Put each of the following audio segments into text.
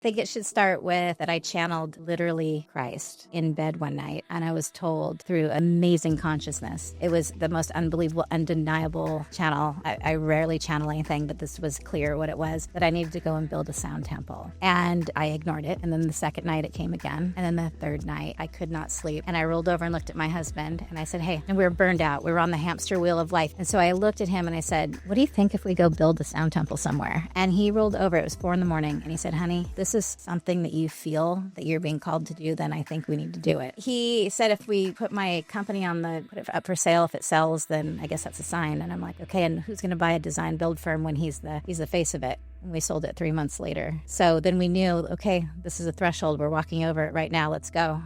think it should start with that I channeled literally Christ in bed one night, and I was told through amazing consciousness. It was the most unbelievable, undeniable channel. I rarely channel anything, but this was clear what it was, that I needed to go and build a sound temple. And I ignored it. And then the second night it came again. And then the third night I could not sleep. And I rolled over and looked at my husband and I said, hey, and we were burned out. We were on the hamster wheel of life. And so I looked at him and I said, what do you think if we go build a sound temple somewhere? And he rolled over. It was 4 a.m. and he said, honey, this is something that you feel that you're being called to do, then I think we need to do it. He said, if we put my company put it up for sale, if it sells, then I guess that's a sign. And I'm like, okay, and who's going to buy a design build firm when he's the face of it? And we sold it 3 months later. So then we knew, okay, this is a threshold. We're walking over it right now. Let's go.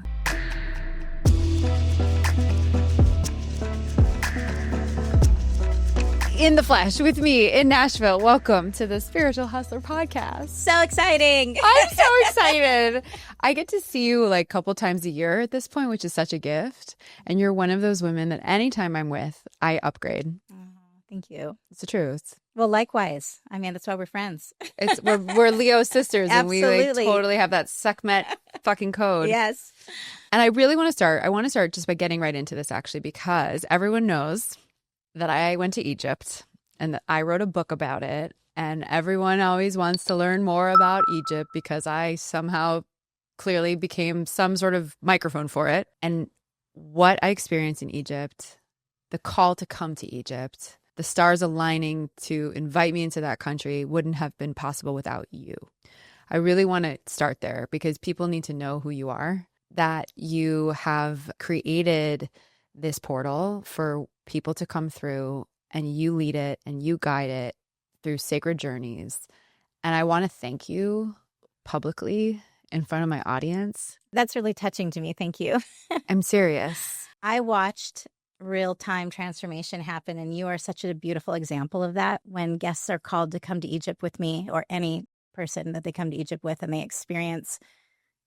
In the flesh with me in Nashville. Welcome to the Spiritual Hustler podcast. So exciting. I'm so excited. I get to see you like a couple times a year at this point, which is such a gift. And you're one of those women that anytime I'm with, I upgrade. Thank you. It's the truth. Well, likewise. I mean, that's why we're friends. We're Leo sisters and we like totally have that Sekhmet fucking code. Yes. And I really want to start. I want to start just by getting right into this actually, because everyone knows that I went to Egypt and that I wrote a book about it. And everyone always wants to learn more about Egypt because I somehow clearly became some sort of microphone for it. And what I experienced in Egypt, the call to come to Egypt, the stars aligning to invite me into that country wouldn't have been possible without you. I really want to start there because people need to know who you are, that you have created this portal for people to come through and you lead it and you guide it through Sakred Journeys. And I want to thank you publicly in front of my audience. That's really touching to me. Thank you. I'm serious. I watched real-time transformation happen, and you are such a beautiful example of that. When guests are called to come to Egypt with me, or any person that they come to Egypt with, and they experience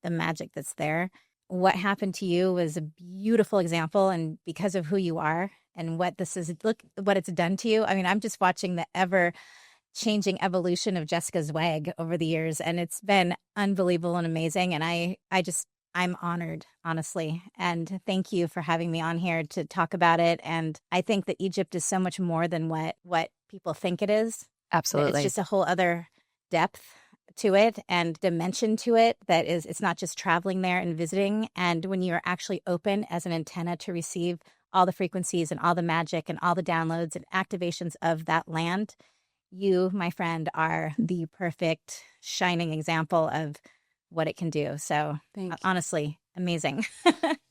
the magic that's there, what happened to you was a beautiful example. And because of who you are and what this is, look what it's done to you. I mean, I'm just watching the ever-changing evolution of Jessica Zweig over the years, and it's been unbelievable and amazing. And I'm honored, honestly. And thank you for having me on here to talk about it. And I think that Egypt is so much more than what people think it is. Absolutely. It's just a whole other depth to it and dimension to it that is, it's not just traveling there and visiting. And when you're actually open as an antenna to receive all the frequencies and all the magic and all the downloads and activations of that land, you, my friend, are the perfect shining example of what it can do. So honestly, amazing.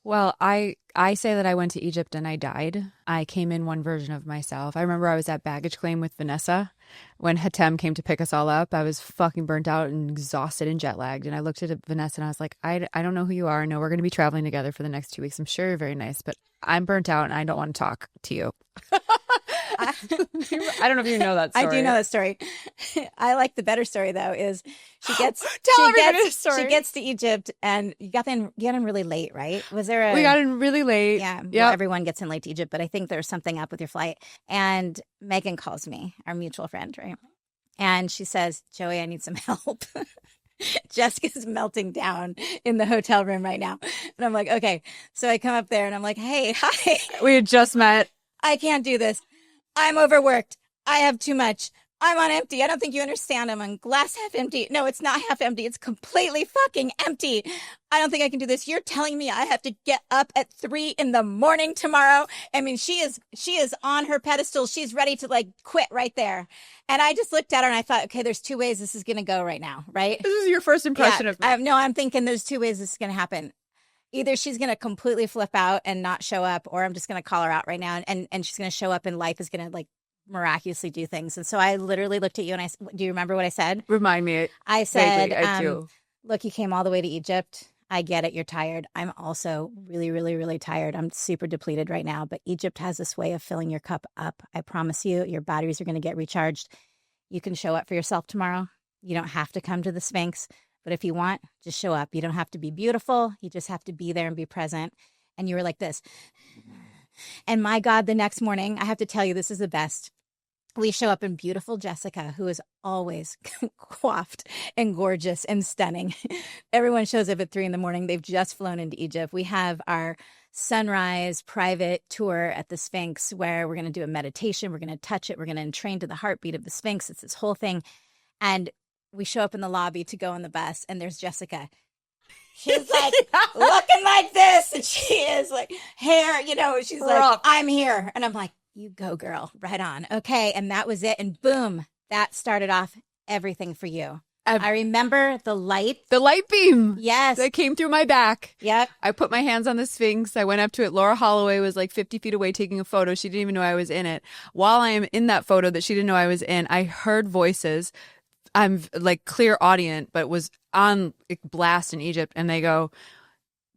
Well, I say that I went to Egypt and I died. I came in one version of myself. I remember I was at baggage claim with Vanessa when Hatem came to pick us all up. I was fucking burnt out and exhausted and jet lagged. And I looked at Vanessa and I was like, I don't know who you are. I know we're going to be traveling together for the next 2 weeks. I'm sure you're very nice, but I'm burnt out and I don't want to talk to you. I don't know if you know that story. I do know that story. I like the better story though. Is she gets to Egypt and you got in really late, right? We got in really late. Yeah, well, everyone gets in late to Egypt, but I think there's something up with your flight. And Megan calls me, our mutual friend, right? And she says, "Joey, I need some help." Jessica's melting down in the hotel room right now, and I'm like, okay. So I come up there and I'm like, hey, hi. We had just met. I can't do this. I'm overworked. I have too much. I'm on empty. I don't think you understand. I'm on glass half empty. No, it's not half empty. It's completely fucking empty. I don't think I can do this. You're telling me I have to get up at 3 a.m. tomorrow. I mean, she is on her pedestal. She's ready to like quit right there. And I just looked at her and I thought, okay, there's 2 ways this is going to go right now, right? This is your first impression of me. I'm thinking there's 2 ways this is going to happen. Either she's going to completely flip out and not show up, or I'm just going to call her out right now and she's going to show up and life is going to like miraculously do things. And so I literally looked at you and I, do you remember what I said? Remind me. I said, I do. Look, you came all the way to Egypt. I get it. You're tired. I'm also really, really, really tired. I'm super depleted right now, but Egypt has this way of filling your cup up. I promise you, your batteries are going to get recharged. You can show up for yourself tomorrow. You don't have to come to the Sphinx. But if you want, just show up. You don't have to be beautiful. You just have to be there and be present. And you were like this. And my God, the next morning, I have to tell you, this is the best. we show up in beautiful Jessica, who is always coiffed and gorgeous and stunning. Everyone shows up at 3 a.m. They've just flown into Egypt. We have our sunrise private tour at the Sphinx where we're going to do a meditation. We're going to touch it. We're going to entrain to the heartbeat of the Sphinx. It's this whole thing. And we show up in the lobby to go on the bus, and there's Jessica. She's like looking like this, and she is like hair, she's like, I'm here. And I'm like, you go, girl, right on. Okay. And that was it. And boom, that started off everything for you. I remember the light beam. Yes. That came through my back. Yep. I put my hands on the Sphinx. I went up to it. Laura Holloway was like 50 feet away taking a photo. She didn't even know I was in it. While I am in that photo that she didn't know I was in, I heard voices. I'm like clear audience, but was on blast in Egypt. And they go,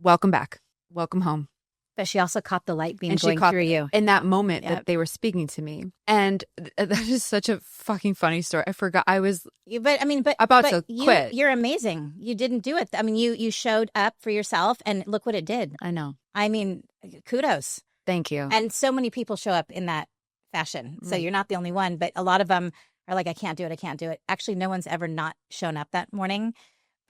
welcome back. Welcome home. But she also caught the light beam going through you. In that moment that they were speaking to me. And that is such a fucking funny story. I forgot. I was about to quit. You're amazing. You didn't do it. I mean, you showed up for yourself, and look what it did. I know. I mean, kudos. Thank you. And so many people show up in that fashion. So you're not the only one, but a lot of them are like, I can't do it. I can't do it. Actually, no one's ever not shown up that morning.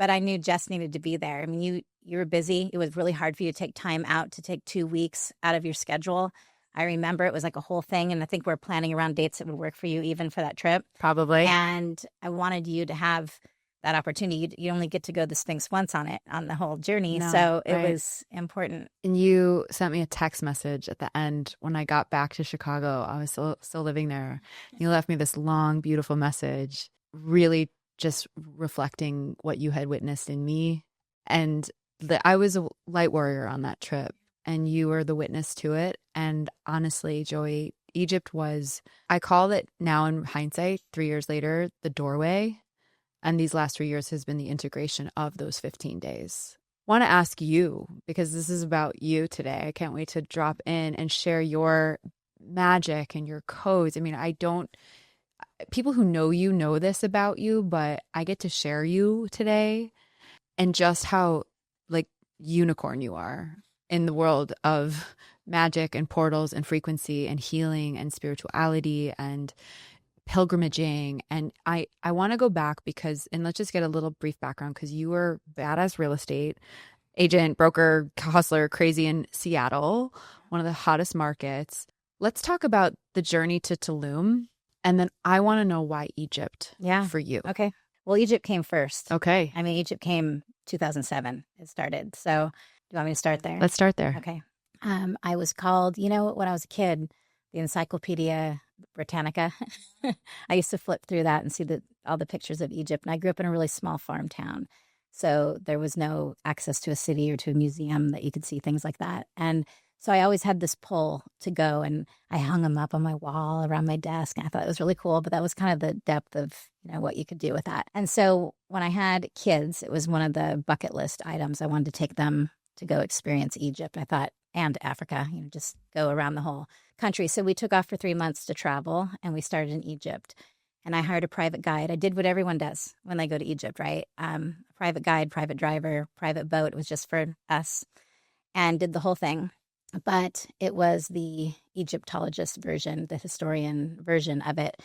But I knew Jess needed to be there. I mean, you were busy. It was really hard for you to take time out, to take 2 weeks out of your schedule. I remember it was like a whole thing. And I think we're planning around dates that would work for you even for that trip. Probably. And I wanted you to have that opportunity. You only get to go the Sphinx once on the whole journey. No, so it was important. And you sent me a text message at the end when I got back to Chicago. I was still living there. You left me this long, beautiful message, really just reflecting what you had witnessed in me. And I was a light warrior on that trip, and you were the witness to it. And honestly, Joey, Egypt was, I call it now in hindsight, 3 years later, the doorway. And these last 3 years has been the integration of those 15 days. I want to ask you, because this is about you today. I can't wait to drop in and share your magic and your codes. I mean, people who know you know this about you, but I get to share you today, and just how like unicorn you are in the world of magic and portals and frequency and healing and spirituality and pilgrimaging. And I want to go back and let's just get a little brief background, because you were badass real estate agent, broker, hustler, crazy in Seattle, one of the hottest markets. Let's talk about the journey to Tulum. And then I want to know why Egypt for you. Okay. Well, Egypt came first. Okay. I mean, Egypt came 2007. It started. So do you want me to start there? Let's start there. Okay. I was called, when I was a kid, the Encyclopedia Britannica. I used to flip through that and see all the pictures of Egypt. And I grew up in a really small farm town. So there was no access to a city or to a museum that you could see things like that. And so I always had this pull to go, and I hung them up on my wall around my desk. And I thought it was really cool, but that was kind of the depth of what you could do with that. And so when I had kids, it was one of the bucket list items. I wanted to take them to go experience Egypt. I thought, and Africa, just go around the whole country. So we took off for 3 months to travel, and we started in Egypt. And I hired a private guide. I did what everyone does when they go to Egypt, right? Private guide, private driver, private boat. It was just for us, and did the whole thing. But it was the Egyptologist version, the historian version of it.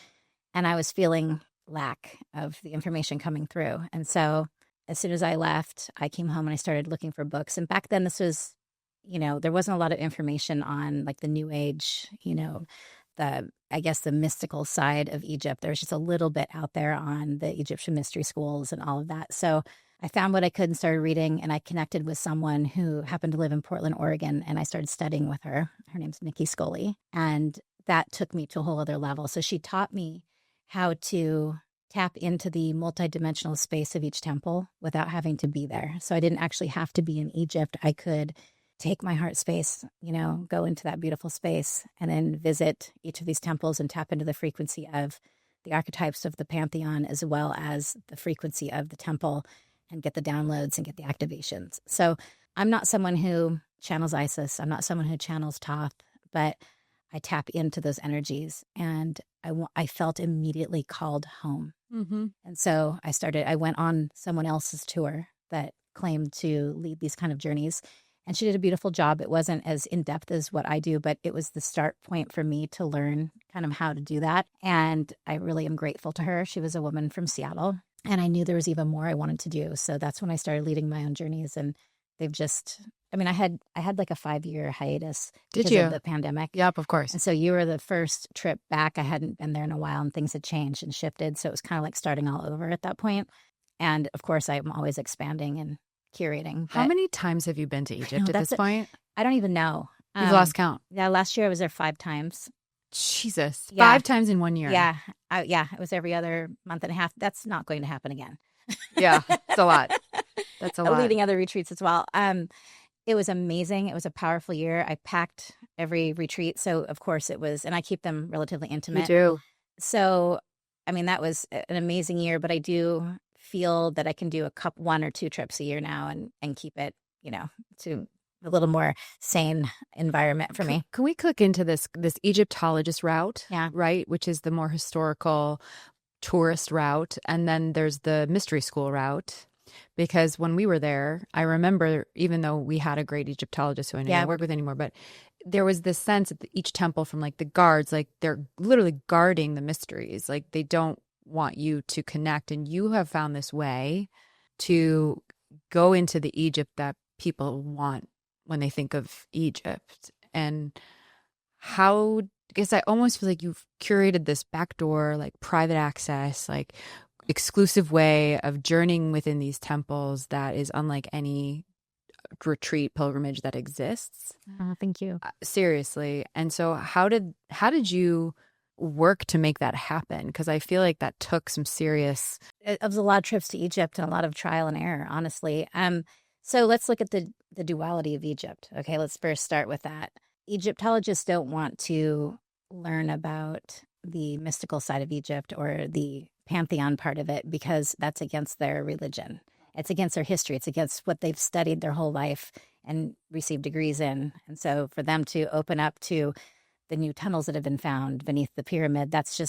And I was feeling lack of the information coming through. And so as soon as I left, I came home and I started looking for books. And back then this was, there wasn't a lot of information on like the New Age, the mystical side of Egypt. There was just a little bit out there on the Egyptian mystery schools and all of that. So I found what I could and started reading, and I connected with someone who happened to live in Portland, Oregon, and I started studying with her. Her name's Nikki Scully, and that took me to a whole other level. So she taught me how to tap into the multidimensional space of each temple without having to be there. So I didn't actually have to be in Egypt. I could take my heart space, go into that beautiful space and then visit each of these temples and tap into the frequency of the archetypes of the pantheon as well as the frequency of the temple, and get the downloads and get the activations. So I'm not someone who channels Isis. I'm not someone who channels Thoth, but I tap into those energies, and I felt immediately called home. Mm-hmm. And so I went on someone else's tour that claimed to lead these kind of journeys. And she did a beautiful job. It wasn't as in-depth as what I do, but it was the start point for me to learn kind of how to do that. And I really am grateful to her. She was a woman from Seattle, and I knew there was even more I wanted to do. So that's when I started leading my own journeys. And they've just, I mean, I had like a 5-year hiatus because of the pandemic. Yep, of course. And so you were the first trip back. I hadn't been there in a while, and things had changed and shifted. So it was kind of like starting all over at that point. And of course, I'm always expanding and curating. How many times have you been to Egypt at this point? I don't even know. You've lost count. Yeah, last year I was there 5 times. Jesus. Yeah. 5 times in 1 year. Yeah. It was every other month and a half. That's not going to happen again. Yeah, it's a lot. That's a lot. Leading other retreats as well. It was amazing. It was a powerful year. I packed every retreat. So, of course, it was, and I keep them relatively intimate. You do. So, I mean, that was an amazing year, but I do feel that I can do 1 or 2 trips a year now and keep it, to a little more sane environment for me. Can we click into this Egyptologist route? Yeah. Right, which is the more historical tourist route, and then there's the mystery school route. Because when we were there, I remember, even though we had a great Egyptologist who I didn't work with anymore, but there was this sense at each temple from like the guards, like they're literally guarding the mysteries. Like they don't want you to connect. And you have found this way to go into the Egypt that people want when they think of Egypt. And how, I guess I almost feel like you've curated this backdoor, like private access, like exclusive way of journeying within these temples that is unlike any retreat pilgrimage that exists. Oh, thank you. Seriously. And so how did you work to make that happen? Because I feel like that took some serious... It was a lot of trips to Egypt and a lot of trial and error, honestly. So let's look at the duality of Egypt. Okay, let's first start with that. Egyptologists don't want to learn about the mystical side of Egypt or the pantheon part of it because that's against their religion. It's against their history. It's against what they've studied their whole life and received degrees in. And so for them to open up to the new tunnels that have been found beneath the pyramid, that's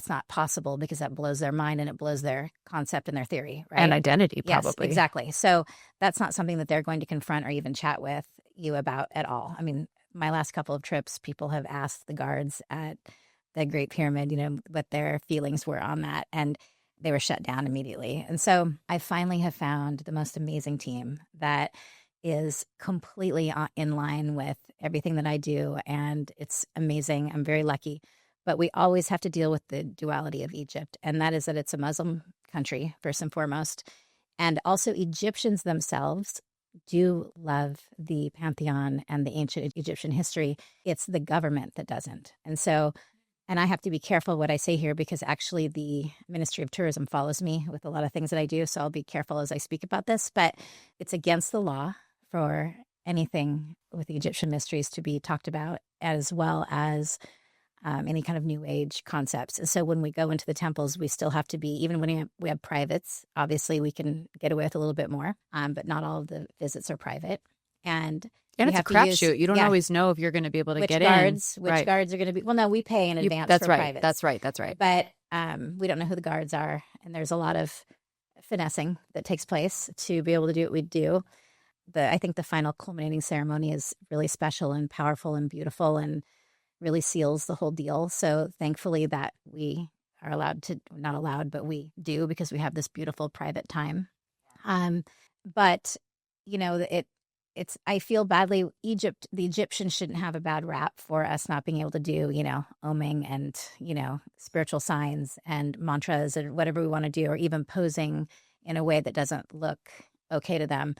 not possible because that blows their mind and it blows their concept and their theory, right? And identity, probably. Yes, exactly. So that's not something that they're going to confront or even chat with you about at all. I mean, my last couple of trips, people have asked the guards at the Great Pyramid, what their feelings were on that. And they were shut down immediately. And so I finally have found the most amazing team that is completely in line with everything that I do. And it's amazing. I'm very lucky. But we always have to deal with the duality of Egypt. And that is that it's a Muslim country, first and foremost. And also Egyptians themselves do love the pantheon and the ancient Egyptian history. It's the government that doesn't. And I have to be careful what I say here because actually the Ministry of Tourism follows me with a lot of things that I do. So I'll be careful as I speak about this. But it's against the law for anything with the Egyptian mysteries to be talked about, as well as any kind of New Age concepts. And so when we go into the temples, we still have to be, even when we have privates, obviously we can get away with a little bit more, but not all of the visits are private. And it's a crapshoot. You don't always know if you're going to be able to get in. Which guards are going to be. Well, no, we pay in advance for privates. That's right. But we don't know who the guards are. And there's a lot of finessing that takes place to be able to do what we do. I think the final culminating ceremony is really special and powerful and beautiful and really seals the whole deal. So thankfully that we are allowed to, not allowed, but we do because we have this beautiful private time. But, I feel badly. The Egyptians shouldn't have a bad rap for us not being able to do, oming and, spiritual signs and mantras or whatever we want to do, or even posing in a way that doesn't look okay to them.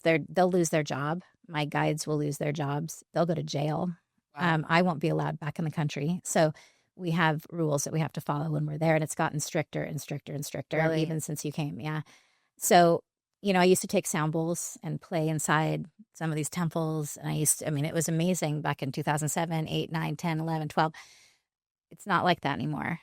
They'll lose their job. My guides will lose their jobs. They'll go to jail. Wow. I won't be allowed back in the country. So we have rules that we have to follow when we're there, and it's gotten stricter and stricter and stricter, really? Even since you came. Yeah. So, I used to take sound bowls and play inside some of these temples. And it was amazing back in 2007, 8, 9, 10, 11, 12. It's not like that anymore.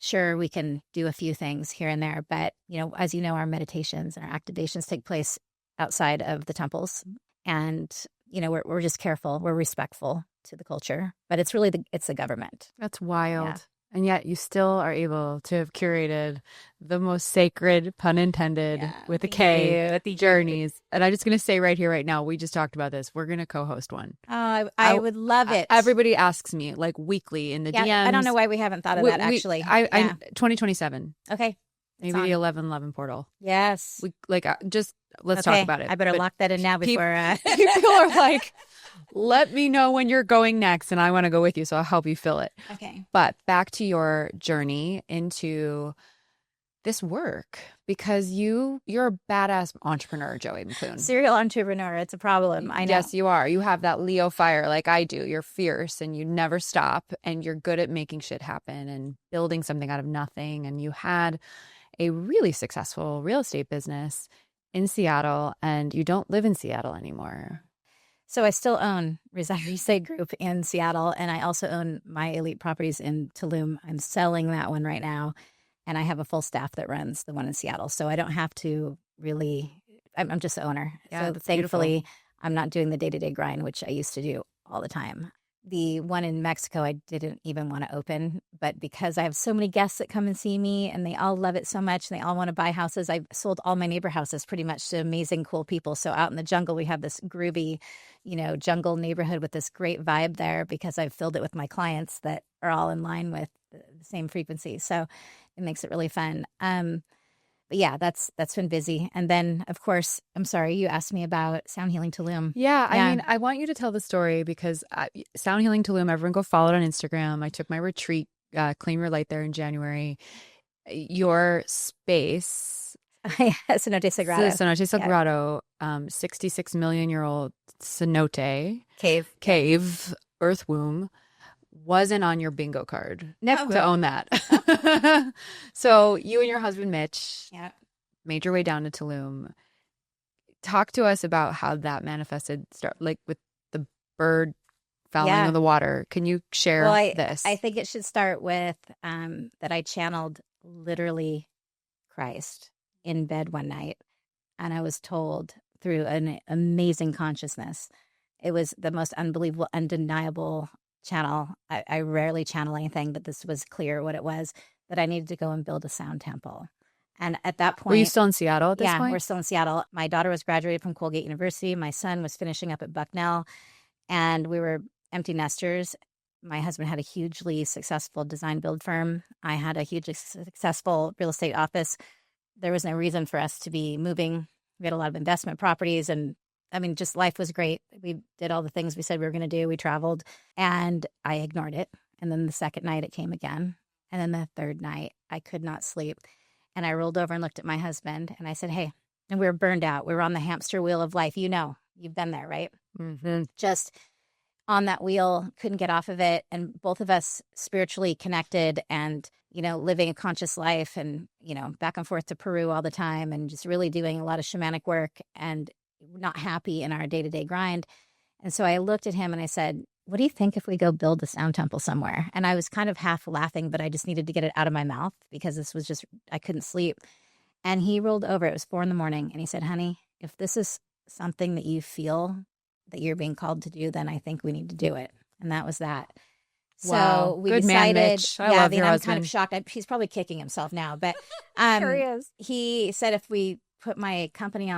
Sure, we can do a few things here and there, but, as you know, our meditations and our activations take place outside of the temples. And, we're just careful. We're respectful to the culture, but it's really it's the government. That's wild. And yet you still are able to have curated the most sacred, pun intended, with a K, journeys. And I'm just going to say right here, right now, we just talked about this. We're going to co-host one. Oh, I would love it. Everybody asks me like weekly in the DMs. I don't know why we haven't thought of that actually. I 2027. Okay. Maybe the 1111 portal. Yes. Let's talk about it. I better lock that in now before people are like, let me know when you're going next and I want to go with you, so I'll help you fill it. Okay. But back to your journey into this work, because you're a badass entrepreneur, Joey McCune. Serial entrepreneur. It's a problem. I know. Yes, you are. You have that Leo fire like I do. You're fierce and you never stop and you're good at making shit happen and building something out of nothing. And you had a really successful real estate business in Seattle, and you don't live in Seattle anymore. So I still own Real Estate Group in Seattle, and I also own My Elite Properties in Tulum. I'm selling that one right now, and I have a full staff that runs the one in Seattle. So I don't have to really, I'm just the owner. Yeah, so thankfully, beautiful. I'm not doing the day-to-day grind, which I used to do all the time. The one in Mexico, I didn't even want to open, but because I have so many guests that come and see me and they all love it so much and they all want to buy houses, I've sold all my neighbor houses pretty much to amazing, cool people. So out in the jungle, we have this groovy, jungle neighborhood with this great vibe there because I've filled it with my clients that are all in line with the same frequency. So it makes it really fun. But yeah, that's been busy. And then, of course, I'm sorry, you asked me about Sound Healing Tulum. Yeah, I mean, I want you to tell the story because Sound Healing Tulum, everyone go follow it on Instagram. I took my retreat, Claim Your Light there in January. Your space. Cenote Sagrado. Cenote Sagrado, 66 million year old cenote. Cave, earth womb. Wasn't on your bingo card to own that. So you and your husband, Mitch, made your way down to Tulum. Talk to us about how that manifested, like with the bird fouling in the water. Can you share this? I think it should start with that I channeled literally Christ in bed one night. And I was told through an amazing consciousness. It was the most unbelievable, undeniable channel. I rarely channel anything, but this was clear what it was, that I needed to go and build a sound temple. And at that point... Were you still in Seattle at this point? Yeah, we're still in Seattle. My daughter was graduated from Colgate University. My son was finishing up at Bucknell. And we were empty nesters. My husband had a hugely successful design build firm. I had a hugely successful real estate office. There was no reason for us to be moving. We had a lot of investment properties, and I mean, just life was great. We did all the things we said we were going to do. We traveled, and I ignored it. And then the second night it came again. And then the third night I could not sleep. And I rolled over and looked at my husband and I said, hey, and we were burned out. We were on the hamster wheel of life. You've been there, right? Mm-hmm. Just on that wheel, couldn't get off of it. And both of us spiritually connected and, living a conscious life and, back and forth to Peru all the time and just really doing a lot of shamanic work and not happy in our day-to-day grind. And so I looked at him and I said, what do you think if we go build a sound temple somewhere? And I was kind of half laughing, but I just needed to get it out of my mouth because this was just, I couldn't sleep. And he rolled over. It was 4 a.m. and he said, honey, if this is something that you feel that you're being called to do, then I think we need to do it. And that was that. Wow. So we Good decided, man, Mitch. I love your I'm husband. kind of shocked. He's probably kicking himself now, but Sure he is. He said if we put my company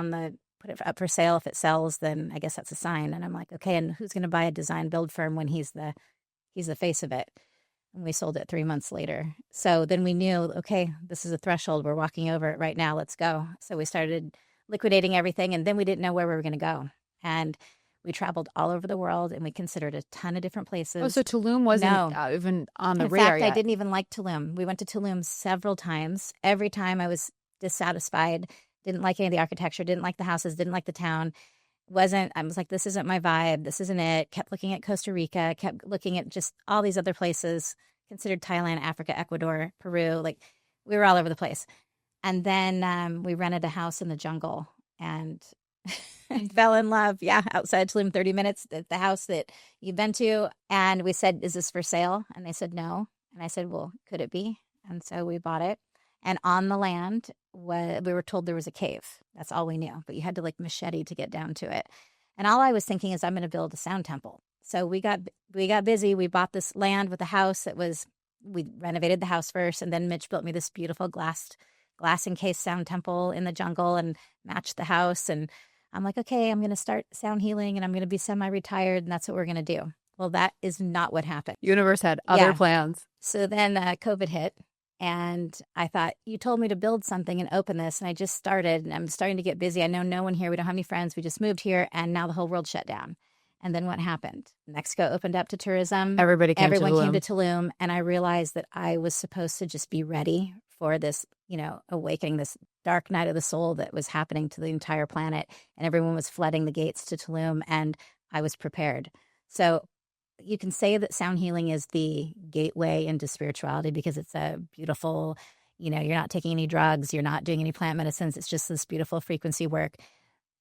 put it up for sale, if it sells, then I guess that's a sign. And I'm like, okay, and who's going to buy a design build firm when he's the face of it? And we sold it 3 months later. So then we knew, okay, this is a threshold. We're walking over it right now. Let's go. So we started liquidating everything, and then we didn't know where we were going to go. And we traveled all over the world, and we considered a ton of different places. Oh, so Tulum wasn't even on the radar yet. yet. I didn't even like Tulum. We went to Tulum several times. Every time I was dissatisfied, didn't like any of the architecture, didn't like the houses, didn't like the town. I was like, this isn't my vibe. This isn't it. Kept looking at Costa Rica, kept looking at just all these other places, considered Thailand, Africa, Ecuador, Peru. Like we were all over the place. And then we rented a house in the jungle and fell in love. Yeah, outside Tulum, 30 minutes, the house that you've been to. And we said, is this for sale? And they said, no. And I said, well, could it be? And so we bought it. And on the land, we were told there was a cave. That's all we knew. But you had to like machete to get down to it. And all I was thinking is I'm going to build a sound temple. So we got busy. We bought this land with a house that was we renovated the house first, and then Mitch built me this beautiful glass encased sound temple in the jungle and matched the house. And I'm like, okay, I'm going to start sound healing and I'm going to be semi-retired, and that's what we're going to do. Well, that is not what happened. Universe had other plans. So then COVID hit, and I thought, you told me to build something and open this, and I just started, and I'm starting to get busy. I know no one here. We don't have any friends. We just moved here, and now the whole world shut down. And then what happened? Mexico opened up to tourism. Everyone came to Tulum, and I realized that I was supposed to just be ready for this, awakening, this dark night of the soul that was happening to the entire planet, and everyone was flooding the gates to Tulum, and I was prepared. So you can say that sound healing is the gateway into spirituality because it's a beautiful, you're not taking any drugs, you're not doing any plant medicines. It's just this beautiful frequency work.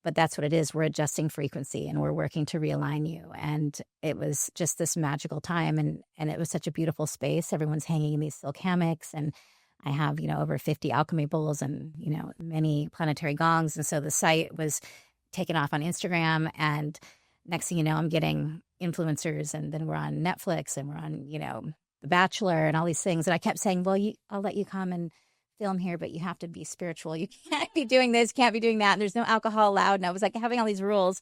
But that's what it is. We're adjusting frequency and we're working to realign you. And it was just this magical time. And it was such a beautiful space. Everyone's hanging in these silk hammocks. And I have, over 50 alchemy bowls and, many planetary gongs. And so the site was taken off on Instagram. And next thing you know, I'm getting influencers, and then we're on Netflix, and we're on, The Bachelor and all these things. And I kept saying, well, I'll let you come and film here, but you have to be spiritual. You can't be doing this, can't be doing that. And there's no alcohol allowed. And I was like having all these rules.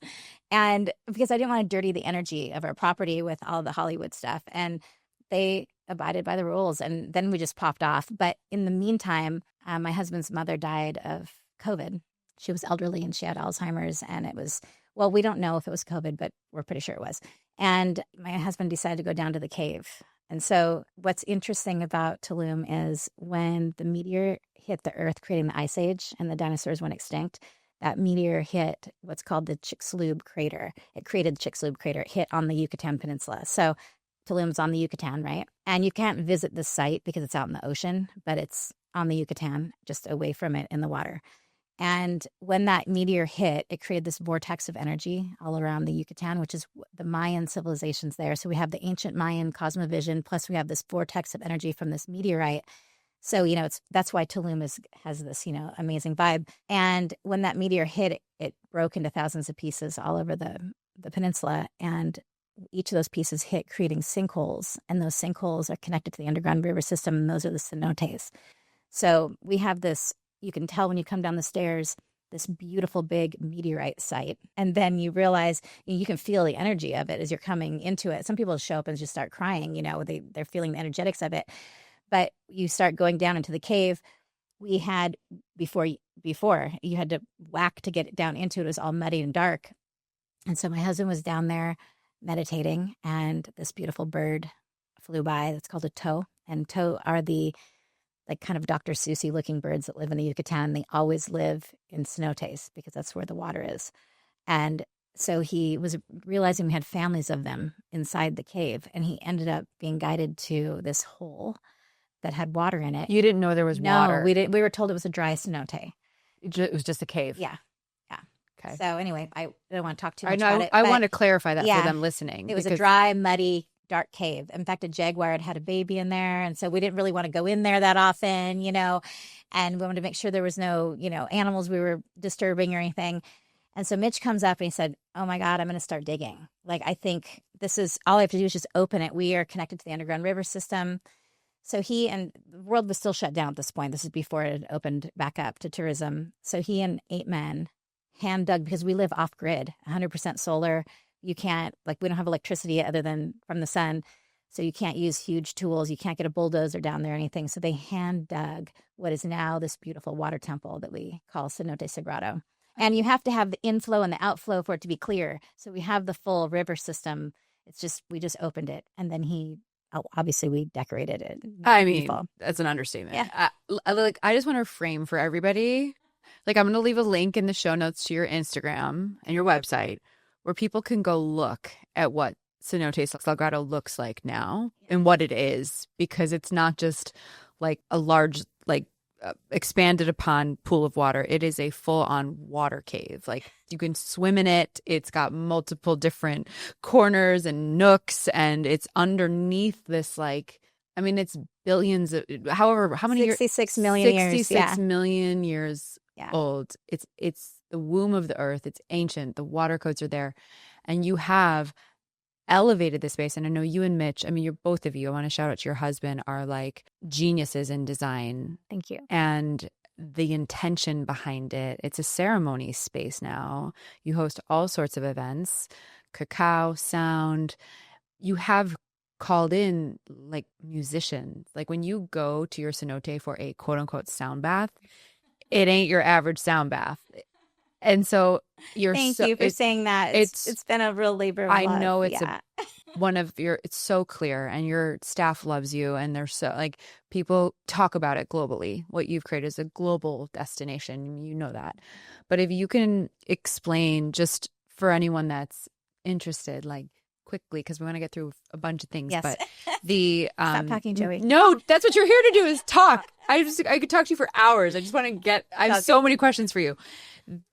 And because I didn't want to dirty the energy of our property with all the Hollywood stuff. And they abided by the rules. And then we just popped off. But in the meantime, my husband's mother died of COVID. She was elderly and she had Alzheimer's. And it was, well, we don't know if it was COVID, but we're pretty sure it was. And my husband decided to go down to the cave. And so what's interesting about Tulum is when the meteor hit the earth, creating the ice age, and the dinosaurs went extinct, that meteor hit what's called the Chicxulub crater. It created the Chicxulub crater. It hit on the Yucatan Peninsula. So Tulum's on the Yucatan, right? And you can't visit the site because it's out in the ocean, but it's on the Yucatan, just away from it in the water. And when that meteor hit, it created this vortex of energy all around the Yucatan, which is the Mayan civilizations there. So we have the ancient Mayan cosmovision, plus we have this vortex of energy from this meteorite. So, that's why Tulum has this, amazing vibe. And when that meteor hit, it broke into thousands of pieces all over the peninsula. And each of those pieces hit, creating sinkholes. And those sinkholes are connected to the underground river system, and those are the cenotes. So we have this, you can tell when you come down the stairs, this beautiful big meteorite site. And then you realize you can feel the energy of it as you're coming into it. Some people show up and just start crying, they're feeling the energetics of it. But you start going down into the cave. We had, before you had to whack to get it down into it. It was all muddy and dark. And so my husband was down there meditating, and this beautiful bird flew by that's called a toh. And toh are the kind of Dr. Seuss-y looking birds that live in the Yucatan. They always live in cenotes because that's where the water is. And so he was realizing we had families of them inside the cave, and he ended up being guided to this hole that had water in it. You didn't know there was water? No, we didn't. We were told it was a dry cenote. It was just a cave? Yeah. Okay. So anyway, I don't want to talk too much about it. I want to clarify that for them listening. It was a dry, muddy, dark cave. In fact, a jaguar had a baby in there. And so we didn't really want to go in there that often, and we wanted to make sure there was no, animals we were disturbing or anything. And so Mitch comes up and he said, oh my God, I'm going to start digging. I think this is, all I have to do is just open it. We are connected to the underground river system. So and the world was still shut down at this point. This is before it had opened back up to tourism. So he and 8 men hand dug, because we live off grid, 100% solar. You can't, we don't have electricity other than from the sun. So you can't use huge tools. You can't get a bulldozer down there or anything. So they hand dug what is now this beautiful water temple that we call Cenote Sagrado. And you have to have the inflow and the outflow for it to be clear. So we have the full river system. It's just, we just opened it. And then obviously we decorated it. I mean, that's an understatement. Yeah. I just want to frame for everybody. I'm going to leave a link in the show notes to your Instagram and your website where people can go look at what Cenote Sagrado looks like now and what it is, because it's not just a large, expanded upon pool of water. It is a full-on water cave. You can swim in it. It's got multiple different corners and nooks, and it's underneath this it's billions of, how many 66 million years. 66 million years old. It's the womb of the earth. It's ancient. The water codes are there. And you have elevated the space. And I know you and Mitch, I mean, you're both of you, I want to shout out to your husband, are like geniuses in design. Thank you. And the intention behind it. It's a ceremony space now. You host all sorts of events, cacao, sound. You have called in like musicians. Like when you go to your cenote for a quote unquote sound bath, it ain't your average sound bath. And so Thank you for saying that. It's been a real labor of love. I know it's one of your, it's so clear, and your staff loves you, and they're so like, people talk about it globally. What you've created is a global destination. You know that. But if you can explain, just for anyone that's interested, like quickly, because we want to get through a bunch of things. Yes. But the stop talking, Joey. No, that's what you're here to do, is talk. I could talk to you for hours. I just want to get, I have so many questions for you.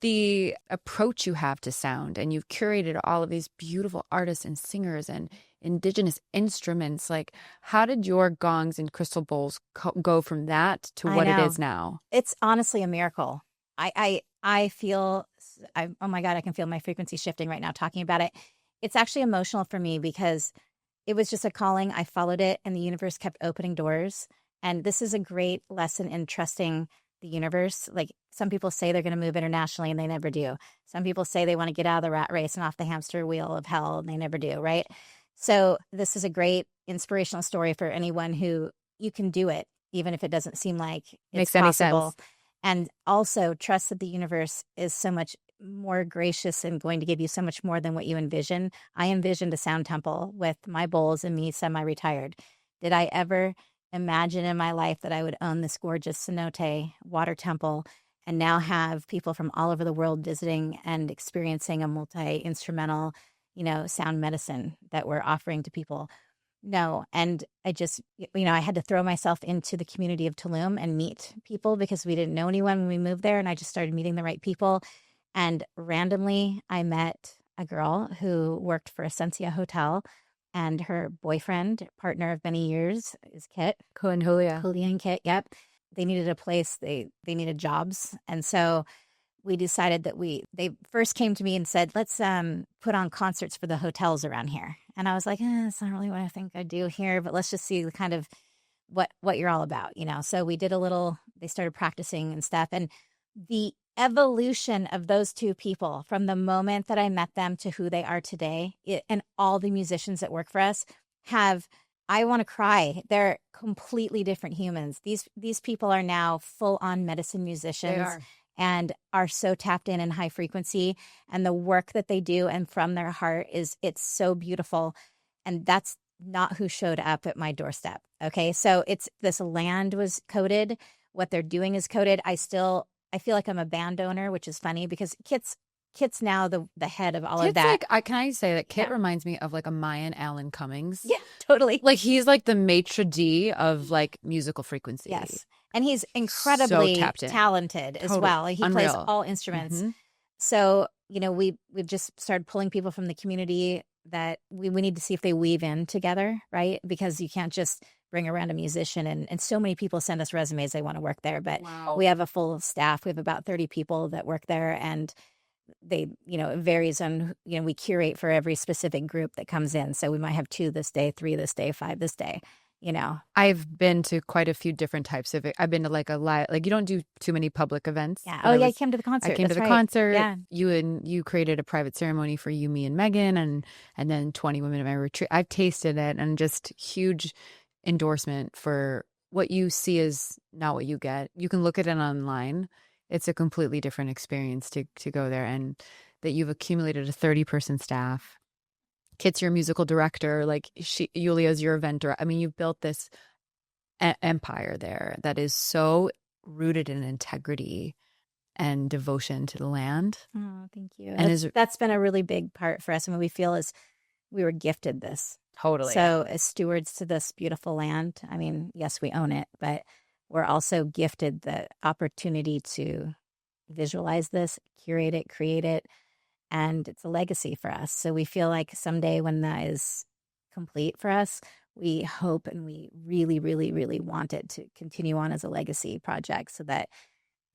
The approach you have to sound, and you've curated all of these beautiful artists and singers and indigenous instruments. Like, how did your gongs and crystal bowls go from that to what it is now? It's honestly a miracle. I feel, oh my God, I can feel my frequency shifting right now talking about it. It's actually emotional for me because it was just a calling. I followed it, and the universe kept opening doors. And this is a great lesson in trusting the universe. Like, some people say they're going to move internationally, and they never do. Some people say they want to get out of the rat race and off the hamster wheel of hell, and they never do, right? So this is a great inspirational story for anyone who, you can do it, even if it doesn't seem like it's possible. Makes any sense. And also trust that the universe is so much more gracious and going to give you so much more than what you envision. I envisioned a sound temple with my bowls and me semi-retired. Did I ever imagine in my life that I would own this gorgeous cenote water temple and now have people from all over the world visiting and experiencing a multi-instrumental, sound medicine that we're offering to people? No. And I just, I had to throw myself into the community of Tulum and meet people because we didn't know anyone when we moved there. And I just started meeting the right people. And randomly, I met a girl who worked for Essentia Hotel, and her boyfriend, partner of many years, is Kit. Julia and Kit, yep. They needed a place. They needed jobs. And so we decided that they first came to me and said, let's put on concerts for the hotels around here. And I was like, that's not really what I think I do here, but let's just see the kind of what you're all about, So we did they started practicing and stuff. And the evolution of those two people from the moment that I met them to who they are today, and all the musicians that work for us I want to cry. They're completely different humans. These people are now full-on medicine musicians and are so tapped in high frequency, and the work that they do and from their heart it's so beautiful. And that's not who showed up at my doorstep. Okay. So this land was coded. What they're doing is coded. I feel like I'm a band owner, which is funny because Kit's now the head of all of that. Can I say that Kit reminds me of like a Mayan Alan Cummings? Yeah, totally. Like, he's like the maitre d' of like musical frequency. Yes. And he's incredibly talented as well. Like, he plays all instruments. Mm-hmm. So, we've just started pulling people from the community that we need to see if they weave in together, right? Because you can't just bring a random musician, and so many people send us resumes, they want to work there, but we have a full staff. We have about 30 people that work there, and they, it varies on, we curate for every specific group that comes in. So we might have 2 this day, 3 this day, 5 this day, I've been to quite a few different types of it. I've been to like you don't do too many public events. Yeah. I came to the concert. I came to the concert. Yeah. You created a private ceremony for you, me, and Megan, and then 20 women at my retreat. I've tasted it, and just huge endorsement for what you see is not what you get. You can look at it online. It's a completely different experience to go there, and that you've accumulated a 30-person staff. Kit's your musical director, like Yulia's your event director. I mean, you've built this empire there that is so rooted in integrity and devotion to the land. Oh, thank you. And that's been a really big part for us. I mean, we feel as we were gifted this. Totally. So as stewards to this beautiful land, I mean, yes, we own it, but we're also gifted the opportunity to visualize this, curate it, create it, and it's a legacy for us. So we feel like someday when that is complete for us, we hope and we really, really, really want it to continue on as a legacy project, so that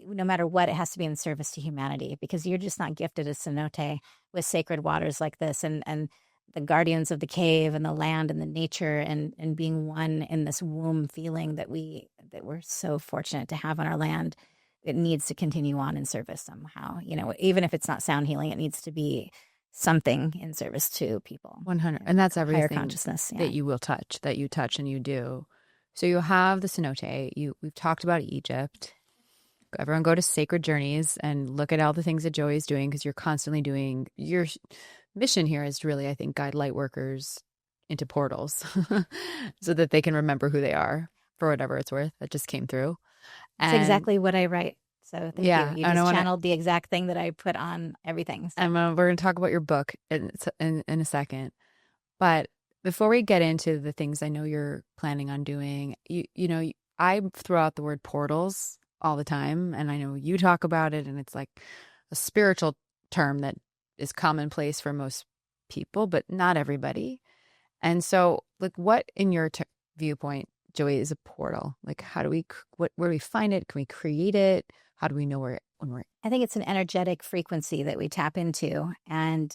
no matter what, it has to be in service to humanity, because you're just not gifted a cenote with sacred waters like this and the guardians of the cave and the land and the nature, and being one in this womb feeling that we're so fortunate to have on our land. It needs to continue on in service somehow. Even if it's not sound healing, it needs to be something in service to people. 100. And that's everything higher consciousness that you touch and you do. So you have the cenote. We've talked about Egypt. Everyone go to Sakred Journeys and look at all the things that Joey's doing, because you're constantly doing. Your mission here is to really, I think, guide light workers into portals so that they can remember who they are for whatever it's worth. That just came through. That's exactly what I write. So thank you. You just channeled the exact thing that I put on everything. So. And we're going to talk about your book in a second. But before we get into the things I know you're planning on doing, I throw out the word portals all the time, and I know you talk about it, and it's like a spiritual term that is commonplace for most people, but not everybody. And so, like, what in your viewpoint, Joey, is a portal? Like, where do we find it? Can we create it? How do we know when we're? I think it's an energetic frequency that we tap into, and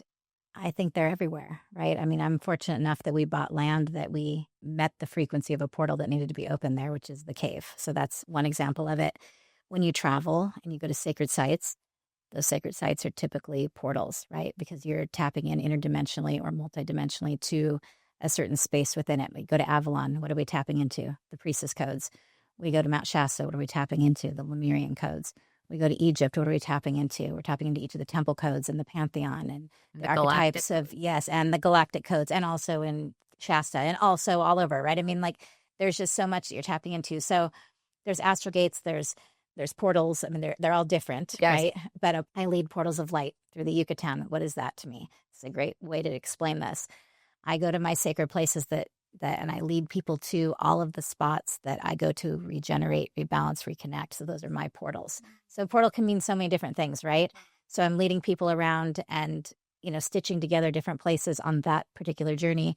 I think they're everywhere, right? I mean, I'm fortunate enough that we bought land that we met the frequency of a portal that needed to be open there, which is the cave. So that's one example of it. When you travel and you go to sacred sites, those sacred sites are typically portals, right? Because you're tapping in interdimensionally or multidimensionally to a certain space within it. We go to Avalon. What are we tapping into? The priestess codes. We go to Mount Shasta. What are we tapping into? The Lemurian codes. We go to Egypt. What are we tapping into? We're tapping into each of the temple codes and the pantheon and the archetypes of, and the galactic codes, and also in Shasta, and also all over, right? I mean, like, there's just so much that you're tapping into. So there's astrogates, there's portals. I mean, they're all different, right? But I lead portals of light through the Yucatan. What is that to me? It's a great way to explain this. I go to my sacred places and I lead people to all of the spots that I go to regenerate, rebalance, reconnect. So those are my portals. So portal can mean so many different things, right? So I'm leading people around and, stitching together different places on that particular journey.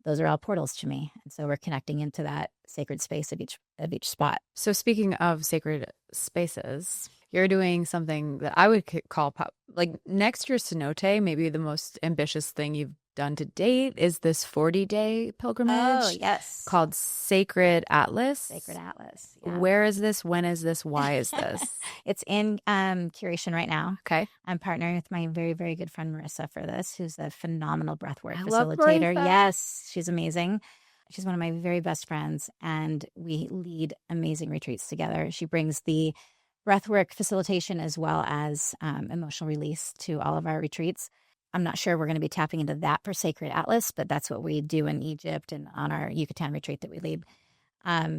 Those are all portals to me. And so we're connecting into that sacred space of each spot. So speaking of sacred spaces, you're doing something that I would call like next to your cenote, maybe the most ambitious thing you've done to date is this 40-day pilgrimage. Oh, yes. Called Sakred Atlas. Sacred Atlas. Yeah. Where is this? When is this? Why is this? It's in curation right now. Okay. I'm partnering with my very, very good friend Marissa for this, who's a phenomenal breathwork facilitator. Yes, she's amazing. She's one of my very best friends, and we lead amazing retreats together. She brings the breathwork facilitation as well as emotional release to all of our retreats. I'm not sure we're going to be tapping into that for Sakred Atlas, but that's what we do in Egypt and on our Yucatan retreat that we lead.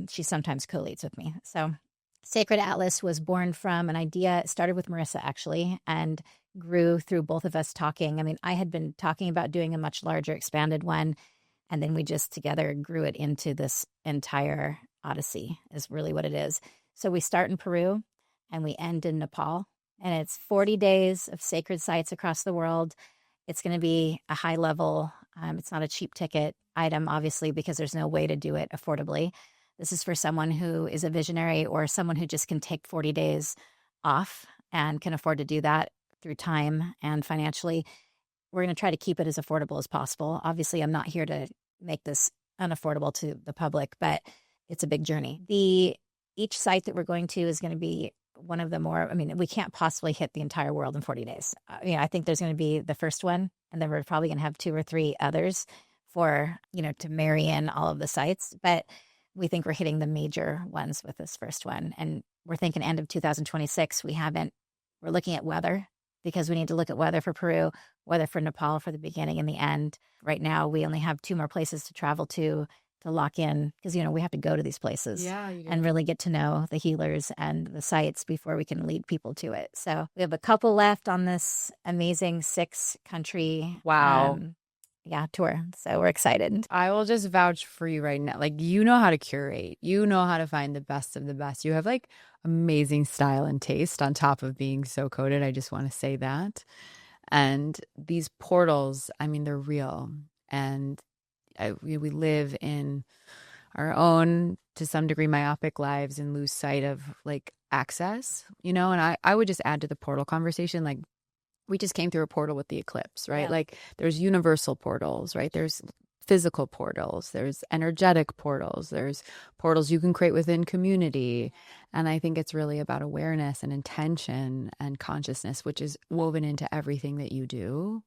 She sometimes co-leads with me. So Sakred Atlas was born from an idea. It started with Marissa, actually, and grew through both of us talking. I mean, I had been talking about doing a much larger, expanded one, and then we just together grew it into this entire odyssey is really what it is. So we start in Peru and we end in Nepal, and it's 40 days of sacred sites across the world. It's going to be a high level. It's not a cheap ticket item, obviously, because there's no way to do it affordably. This is for someone who is a visionary or someone who just can take 40 days off and can afford to do that through time and financially. We're going to try to keep it as affordable as possible. Obviously, I'm not here to make this unaffordable to the public, but it's a big journey. Each site that we're going to is going to be one of the more, we can't possibly hit the entire world in 40 days. I think there's going to be the first one, and then we're probably going to have 2 or 3 others for, to marry in all of the sites. But we think we're hitting the major ones with this first one. And we're thinking end of 2026. We're looking at weather, because we need to look at weather for Peru, weather for Nepal for the beginning and the end. Right now, we only have 2 more places to travel to lock in, because, we have to go to these places and really get to know the healers and the sites before we can lead people to it. So we have a couple left on this amazing 6-country tour. So we're excited. I will just vouch for you right now. Like, you know how to curate. You know how to find the best of the best. You have like amazing style and taste on top of being so coded. I just want to say that. And these portals, they're real. And we live in our own, to some degree, myopic lives and lose sight of like access, and I would just add to the portal conversation, like, we just came through a portal with the eclipse, right? Yeah. Like there's universal portals, right? There's physical portals, there's energetic portals, there's portals you can create within community. And I think it's really about awareness and intention and consciousness, which is woven into everything that you do.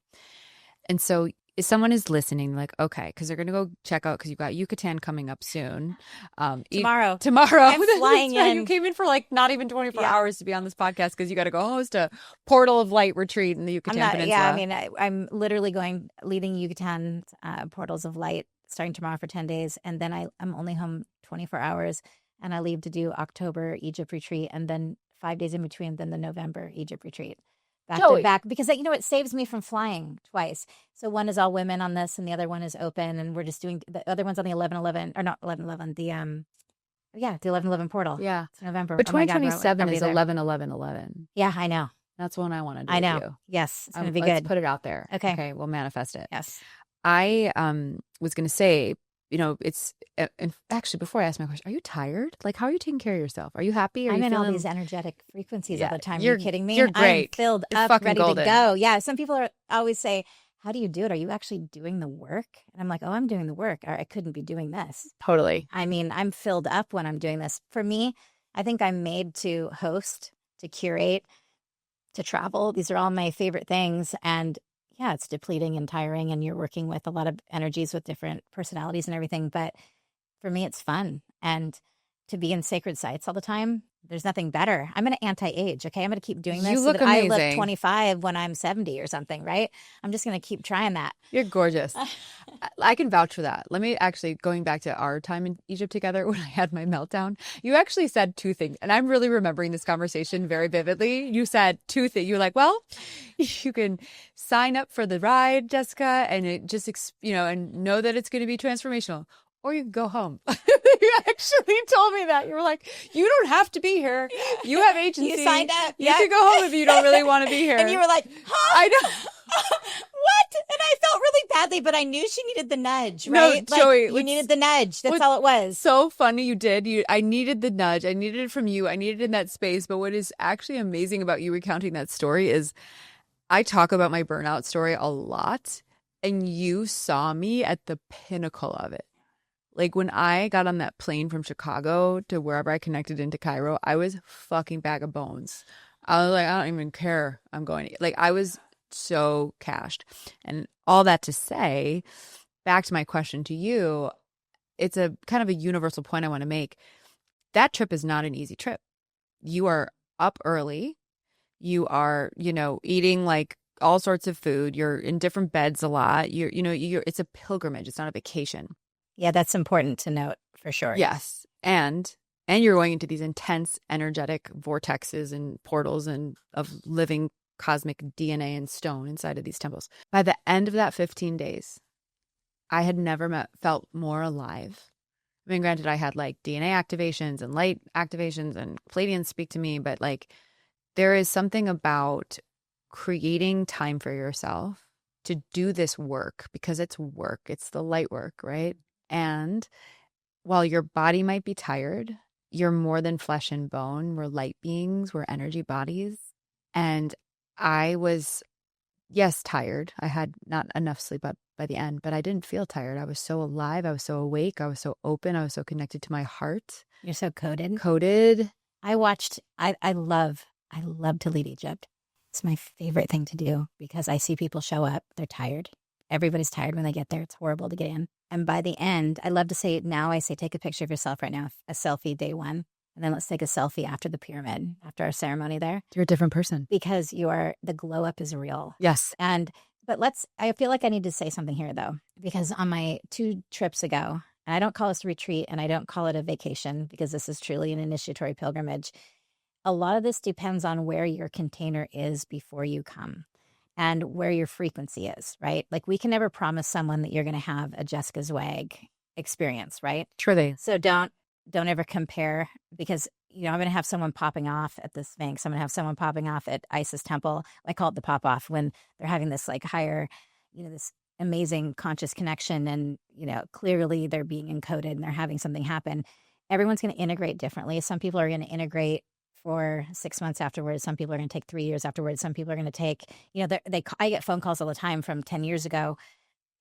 And so if someone is listening, like, okay, because they're going to go check out, because you've got Yucatan coming up soon. Tomorrow. I'm flying in. You came in for like not even 24 hours to be on this podcast because you got to go host a Portal of Light retreat in the Yucatan Peninsula. Yeah, I mean, I'm literally leading Yucatan Portals of Light starting tomorrow for 10 days. And then I'm only home 24 hours. And I leave to do October Egypt retreat. And then 5 days in between, then the November Egypt retreat. Back to back, because it saves me from flying twice. So one is all women on this, and the other one is open, and we're just doing the other one's on the 11/11 or not 11/11. The 11/11 portal. Yeah, it's November. But 2027 is 11/11/11. Yeah, I know. That's one I want to do. I know. With you. Yes, it's gonna be let's good. Put it out there. Okay, we'll manifest it. Yes. I was going to say, it's and actually before I ask my question, are you tired? Like, how are you taking care of yourself? Are you happy? I'm in all these energetic frequencies all the time. Are you kidding me? You're great. I'm filled up, ready to go. Yeah. Some people always say, how do you do it? Are you actually doing the work? And I'm like, oh, I'm doing the work. Or I couldn't be doing this. Totally. I mean, I'm filled up when I'm doing this. For me, I think I'm made to host, to curate, to travel. These are all my favorite things. And yeah, it's depleting and tiring, and you're working with a lot of energies with different personalities and everything. But for me, it's fun. And to be in sacred sites all the time, there's nothing better. I'm going to anti-age, okay? I'm going to keep doing this. You look so that amazing. I look 25 when I'm 70 or something, right? I'm just going to keep trying that. You're gorgeous. I can vouch for that. Let me actually, going back to our time in Egypt together when I had my meltdown, you actually said two things. And I'm really remembering this conversation very vividly. You said two things. You were like, well, you can sign up for the ride, Jessica, and it just, and know that it's going to be transformational. Or you can go home. You actually told me that. You were like, you don't have to be here. You have agency. You signed up. You can go home if you don't really want to be here. And you were like, huh? I know. What? And I felt really badly, but I knew she needed the nudge, right? No, Joey. You needed the nudge. That's all it was. So funny you did. I needed the nudge. I needed it from you. I needed it in that space. But what is actually amazing about you recounting that story is I talk about my burnout story a lot. And you saw me at the pinnacle of it. Like when I got on that plane from Chicago to wherever I connected into Cairo, I was fucking bag of bones. I was like, I don't even care. I'm going. Like I was so cashed. And all that to say, back to my question to you, it's a kind of a universal point I want to make. That trip is not an easy trip. You are up early. You are, eating like all sorts of food. You're in different beds a lot. It's a pilgrimage. It's not a vacation. Yeah, that's important to note for sure. Yes. And you're going into these intense energetic vortexes and portals and of living cosmic DNA and stone inside of these temples. By the end of that 15 days, I had never felt more alive. I mean, granted, I had like DNA activations and light activations and Pleiadians speak to me, but like there is something about creating time for yourself to do this work, because it's work. It's the light work, right? And while your body might be tired, you're more than flesh and bone. We're light beings. We're energy bodies. And I was, yes, tired. I had not enough sleep up by the end, but I didn't feel tired. I was so alive. I was so awake. I was so open. I was so connected to my heart. You're so coded. I love to lead Egypt. It's my favorite thing to do because I see people show up. They're tired. Everybody's tired when they get there. It's horrible to get in. And by the end, I love to say, take a picture of yourself right now, a selfie day one. And then let's take a selfie after the pyramid, after our ceremony there. You're a different person. Because the glow up is real. Yes. But I feel like I need to say something here though, because on my 2 trips ago, and I don't call this a retreat and I don't call it a vacation because this is truly an initiatory pilgrimage. A lot of this depends on where your container is before you come and where your frequency is, right? Like we can never promise someone that you're going to have a Jessica Zweig experience, right? Truly. So don't ever compare, because I'm going to have someone popping off at the Sphinx. I'm going to have someone popping off at Isis Temple. I call it the pop off when they're having this like higher, this amazing conscious connection, and clearly they're being encoded and they're having something happen. Everyone's going to integrate differently. Some people are going to integrate for 6 months afterwards. Some people are going to take 3 years afterwards. Some people are going to take, I get phone calls all the time from 10 years ago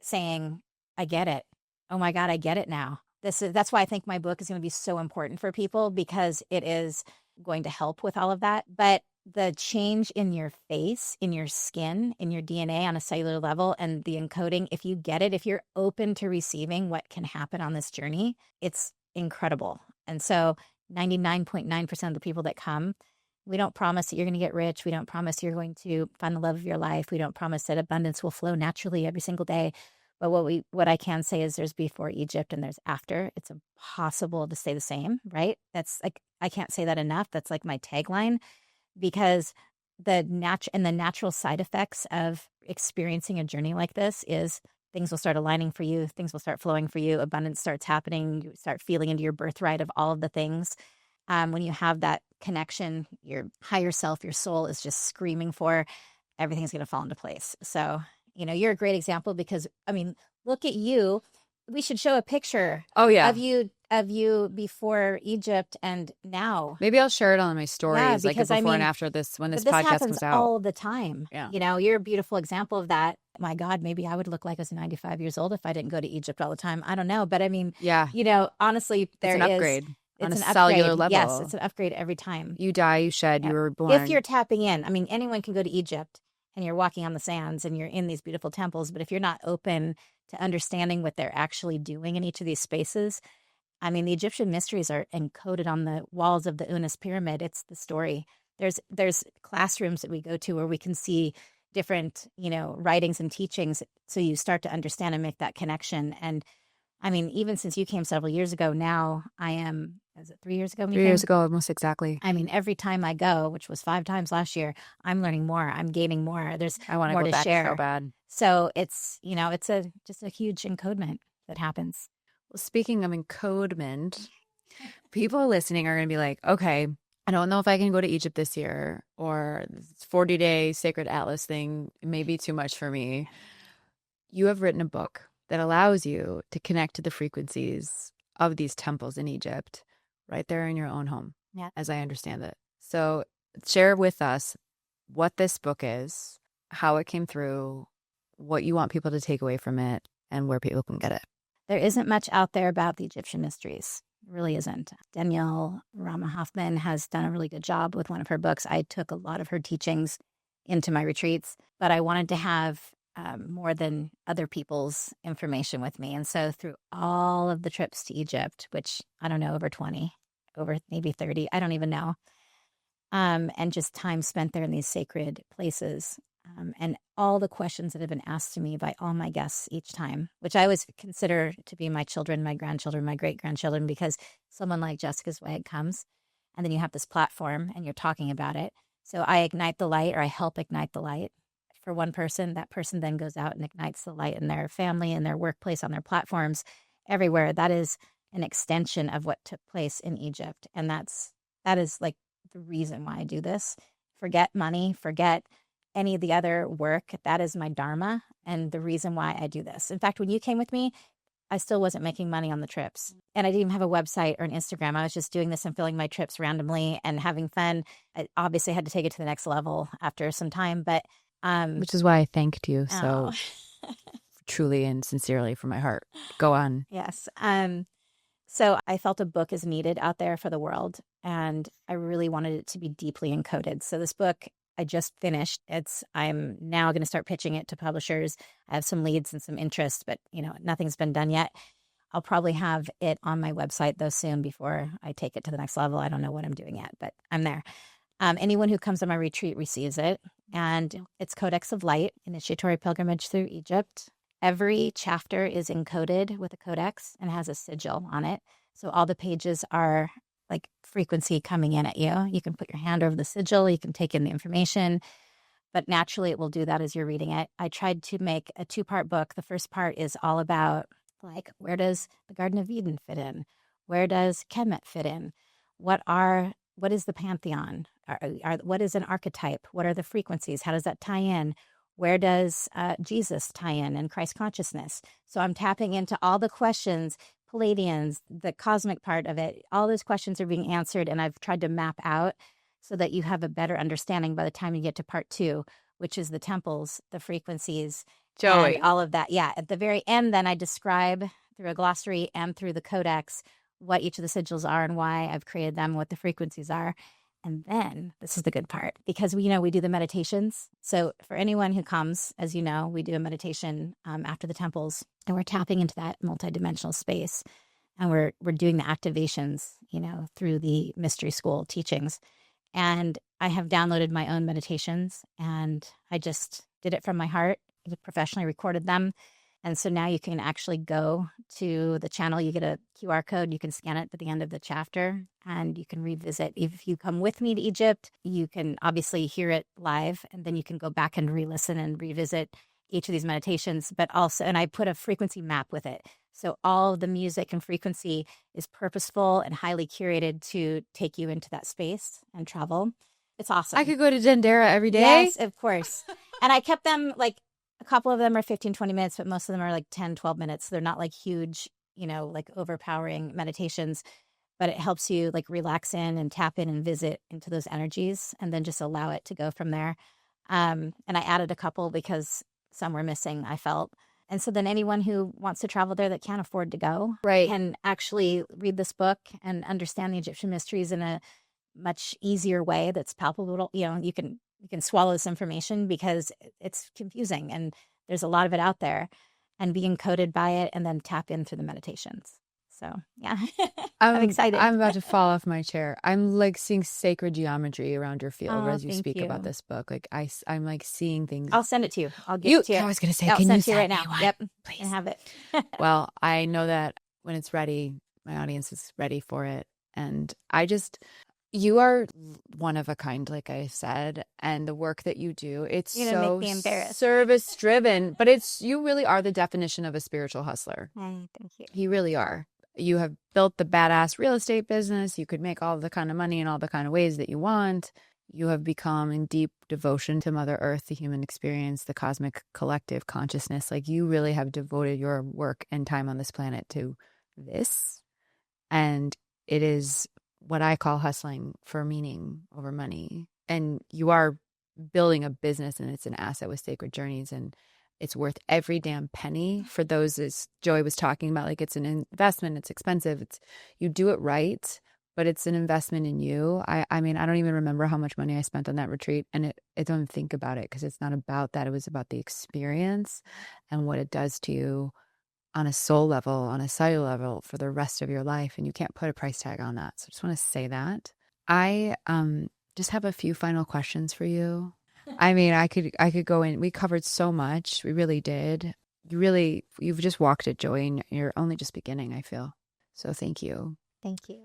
saying, I get it. Oh my God, I get it now. That's why I think my book is going to be so important for people, because it is going to help with all of that. But the change in your face, in your skin, in your DNA on a cellular level, and the encoding, if you get it, if you're open to receiving what can happen on this journey, it's incredible. And so 99.9% of the people that come, we don't promise that you're going to get rich. We don't promise you're going to find the love of your life. We don't promise that abundance will flow naturally every single day. But what I can say is there's before Egypt and there's after. It's impossible to stay the same, right? That's like, I can't say that enough. That's like my tagline, because the natural side effects of experiencing a journey like this is things will start aligning for you. Things will start flowing for you. Abundance starts happening. You start feeling into your birthright of all of the things. When you have that connection, your higher self, your soul is just screaming for, everything's going to fall into place. So, you're a great example, because, look at you. We should show a picture of you before Egypt and now. Maybe I'll share it on my stories, like before and after this, when this podcast comes out. All the time. Yeah. You're a beautiful example of that. My God, maybe I would look like I was 95 years old if I didn't go to Egypt all the time. I don't know. But honestly, it's an upgrade. It's on an a cellular upgrade. level. Yes, it's an upgrade every time. You die, you shed, you were born. If you're tapping in, anyone can go to Egypt and you're walking on the sands and you're in these beautiful temples. But if you're not open to understanding what they're actually doing in each of these spaces, the Egyptian mysteries are encoded on the walls of the Unas pyramid. It's the story. There's classrooms that we go to where we can see different, writings and teachings. So you start to understand and make that connection. And even since you came several years ago, now I am, is it 3 years ago? 3 years ago, almost exactly. Every time I go, which was 5 times last year, I'm learning more. I'm gaining more. I want more to go to back share. so bad. So it's, it's just a huge encodement that happens. Well, speaking of encodement, people listening are going to be like, okay, I don't know if I can go to Egypt this year, or this 40-day sacred atlas thing may be too much for me. You have written a book that allows you to connect to the frequencies of these temples in Egypt right there in your own home, as I understand it. So share with us what this book is, how it came through, what you want people to take away from it, and where people can get it. There isn't much out there about the Egyptian mysteries. It really isn't. Danielle Rama Hoffman has done a really good job with one of her books. I took a lot of her teachings into my retreats, but I wanted to have more than other people's information with me. And so through all of the trips to Egypt, which I don't know, over 20, over maybe 30, I don't even know, and just time spent there in these sacred places, and all the questions that have been asked to me by all my guests each time, which I always consider to be my children, my grandchildren, my great-grandchildren, because someone like Jessica Zweig comes, and then you have this platform and you're talking about it. So I ignite the light, or I help ignite the light for one person. That person then goes out and ignites the light in their family, in their workplace, on their platforms, everywhere. That is an extension of what took place in Egypt. And that is like the reason why I do this. Forget money, forget any of the other work. That is my dharma and the reason why I do this. In fact, when you came with me, I still wasn't making money on the trips. And I didn't even have a website or an Instagram. I was just doing this and filling my trips randomly and having fun. I obviously had to take it to the next level after some time, but which is why I thanked you so truly and sincerely from my heart. Go on. Yes. So I felt a book is needed out there for the world, and I really wanted it to be deeply encoded. So this book I just finished. I'm now going to start pitching it to publishers. I have some leads and some interest, but nothing's been done yet. I'll probably have it on my website though soon before I take it to the next level. I don't know what I'm doing yet, but I'm there. Anyone who comes on my retreat receives it. And it's Codex of Light, Initiatory Pilgrimage Through Egypt. Every chapter is encoded with a codex and has a sigil on it. So all the pages are like frequency coming in at you. You can put your hand over the sigil. You can take in the information. But naturally, it will do that as you're reading it. I tried to make a 2-part book. The first part is all about, like, where does the Garden of Eden fit in? Where does Kemet fit in? What is the pantheon? What is an archetype? What are the frequencies? How does that tie in? Where does Jesus tie in and Christ consciousness? So I'm tapping into all the questions, Palladians, the cosmic part of it. All those questions are being answered, and I've tried to map out so that you have a better understanding by the time you get to part 2, which is the temples, the frequencies, Joey. and all of that. Yeah, at the very end, then I describe through a glossary and through the codex what each of the sigils are and why I've created them, what the frequencies are. And then this is the good part, because we do the meditations. So for anyone who comes, as you know, we do a meditation after the temples, and we're tapping into that multidimensional space, and we're doing the activations, through the mystery school teachings. And I have downloaded my own meditations, and I just did it from my heart. I professionally recorded them. And so now you can actually go to the channel. You get a QR code. You can scan it at the end of the chapter, and you can revisit. If you come with me to Egypt, you can obviously hear it live, and then you can go back and re-listen and revisit each of these meditations. But also, and I put a frequency map with it. So all the music and frequency is purposeful and highly curated to take you into that space and travel. It's awesome. I could go to Dendera every day. Yes, of course. And I kept them a couple of them are 15, 20 minutes, but most of them are 10, 12 minutes. They're not huge, overpowering meditations, but it helps you relax in and tap in and visit into those energies, and then just allow it to go from there. And I added a couple because some were missing, I felt. And so then anyone who wants to travel there that can't afford to go can actually read this book and understand the Egyptian mysteries in a much easier way that's palpable. You can swallow this information because it's confusing, and there's a lot of it out there, and be encoded by it, and then tap in through the meditations. So, yeah, I'm excited. I'm about to fall off my chair. I'm seeing sacred geometry around your field as you speak about this book. I'm seeing things. I'll send it to you. I'll give it to you. I was going to say, I'll can send you it to you right now? one? Yep, please. And have it. Well, I know that when it's ready, my audience is ready for it, and you are one of a kind, like I said, and the work that you do, it's so make me embarrassed. Service driven, but you really are the definition of a spiritual hustler. Thank you. You really are. You have built the badass real estate business. You could make all the kind of money in all the kind of ways that you want. You have become in deep devotion to Mother Earth, the human experience, the cosmic collective consciousness. You really have devoted your work and time on this planet to this. And it is what I call hustling for meaning over money. And you are building a business, and it's an asset with Sakred Journeys, and it's worth every damn penny for those, as Joey was talking about. It's an investment. It's expensive. You do it right, but it's an investment in you. I mean, I don't even remember how much money I spent on that retreat, and I don't think about it because it's not about that. It was about the experience and what it does to you on a soul level, on a cellular level for the rest of your life. And you can't put a price tag on that. So I just want to say that. I just have a few final questions for you. I mean, I could go in. We covered so much. We really did. You've just walked it, Joey, and you're only just beginning, I feel. So thank you. Thank you.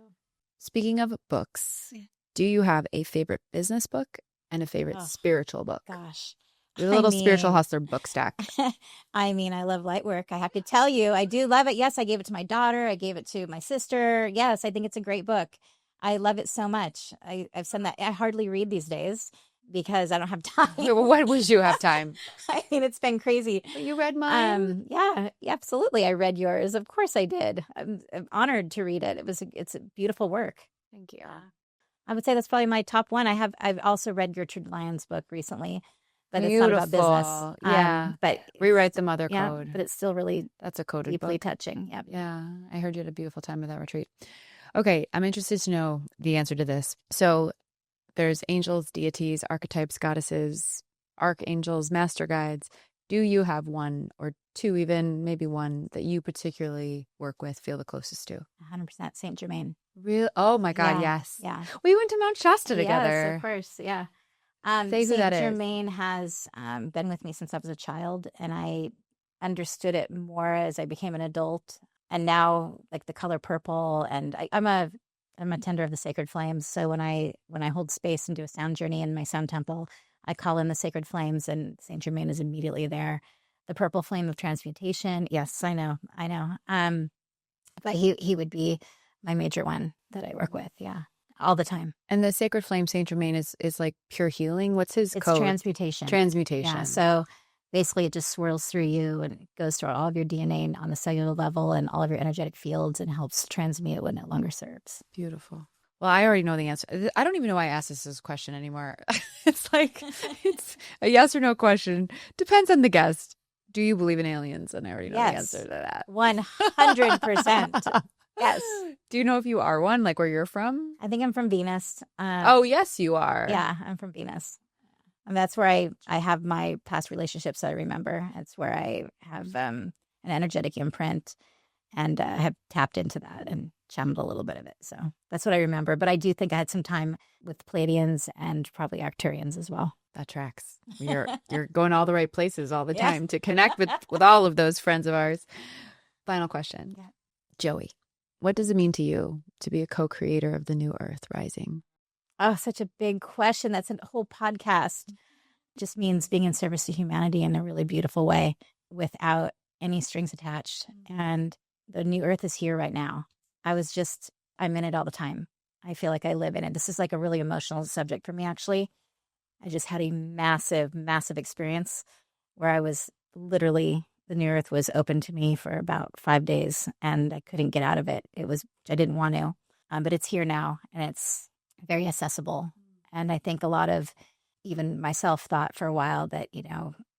Speaking of books, do you have a favorite business book and a favorite spiritual book? Gosh. You're a little spiritual hustler book stack. I mean, I love light work. I have to tell you, I do love it. Yes, I gave it to my daughter. I gave it to my sister. Yes, I think it's a great book. I love it so much. I've said that. I hardly read these days because I don't have time. When would you have time? I mean, it's been crazy. You read mine? Yeah, absolutely. I read yours. Of course I did. I'm honored to read it. It's a beautiful work. Thank you. I would say that's probably my top one. I've also read Gertrude Lyon's book recently. But Beautiful. It's not about business. Yeah. But Rewrite the Mother Code. But it's still really that's a coded deeply book. Touching. Yep. Yeah. I heard you had a beautiful time at that retreat. Okay. I'm interested to know the answer to this. So there's angels, deities, archetypes, goddesses, archangels, master guides. Do you have one or two, even maybe one that you particularly work with, feel the closest to? 100% Saint Germain. Real? Oh my God. Yes. Yeah. We went to Mount Shasta together. Yes, of course. Yeah. Say who that is. Saint Germain has been with me since I was a child, and I understood it more as I became an adult. And now, the color purple, and I'm a tender of the sacred flames. So when I hold space and do a sound journey in my sound temple, I call in the sacred flames, and Saint Germain is immediately there. The purple flame of transmutation. Yes, I know. But he would be my major one that I work with. Yeah. All the time. And the sacred flame, Saint Germain, is pure healing. What's his code? Transmutation. Transmutation. Yeah. So basically, it just swirls through you and it goes through all of your DNA on the cellular level and all of your energetic fields and helps transmute what no longer serves. Beautiful. Well, I already know the answer. I don't even know why I asked this question anymore. It's like, it's a yes or no question. Depends on the guest. Do you believe in aliens? And I already know the answer to that. 100%. Yes. Do you know if you are one, like where you're from? I think I'm from Venus. Oh, yes, you are. Yeah, I'm from Venus. And that's where I have my past relationships that I remember. It's where I have an energetic imprint and have tapped into that and channeled a little bit of it. So that's what I remember. But I do think I had some time with Pleiadians and probably Arcturians as well. That tracks. You're going all the right places all the time to connect with all of those friends of ours. Final question. Yeah. Joey, what does it mean to you to be a co-creator of the new Earth rising? Oh, such a big question. That's a whole podcast. Just means being in service to humanity in a really beautiful way without any strings attached. And the new Earth is here right now. I'm in it all the time. I feel like I live in it. This is like a really emotional subject for me, actually. I just had a massive, massive experience where I was literally, the new Earth was open to me for about 5 days and I couldn't get out of it. I didn't want to, but it's here now and it's very accessible. And I think a lot of, even myself thought for a while that,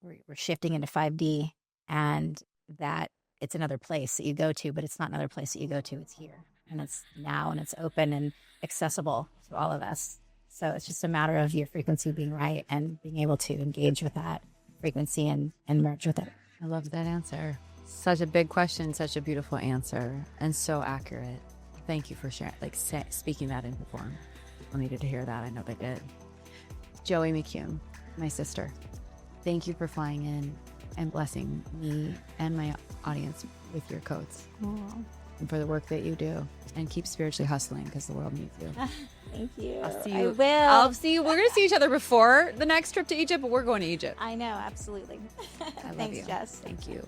we're shifting into 5D and that it's another place that you go to, but it's not another place that you go to. It's here and it's now and it's open and accessible to all of us. So it's just a matter of your frequency being right and being able to engage with that frequency and merge with it. I love that answer. Such a big question, such a beautiful answer, and so accurate. Thank you for sharing, speaking that into form. People needed to hear that. I know they did. Joey McCune, my sister, thank you for flying in and blessing me and my audience with your codes. Aww. And for the work that you do. And keep spiritually hustling because the world needs you. Thank you. I'll see you. I will. I'll see you. We're going to see each other before the next trip to Egypt, but we're going to Egypt. I know, absolutely. I love Thanks, you. Jess. Thank you.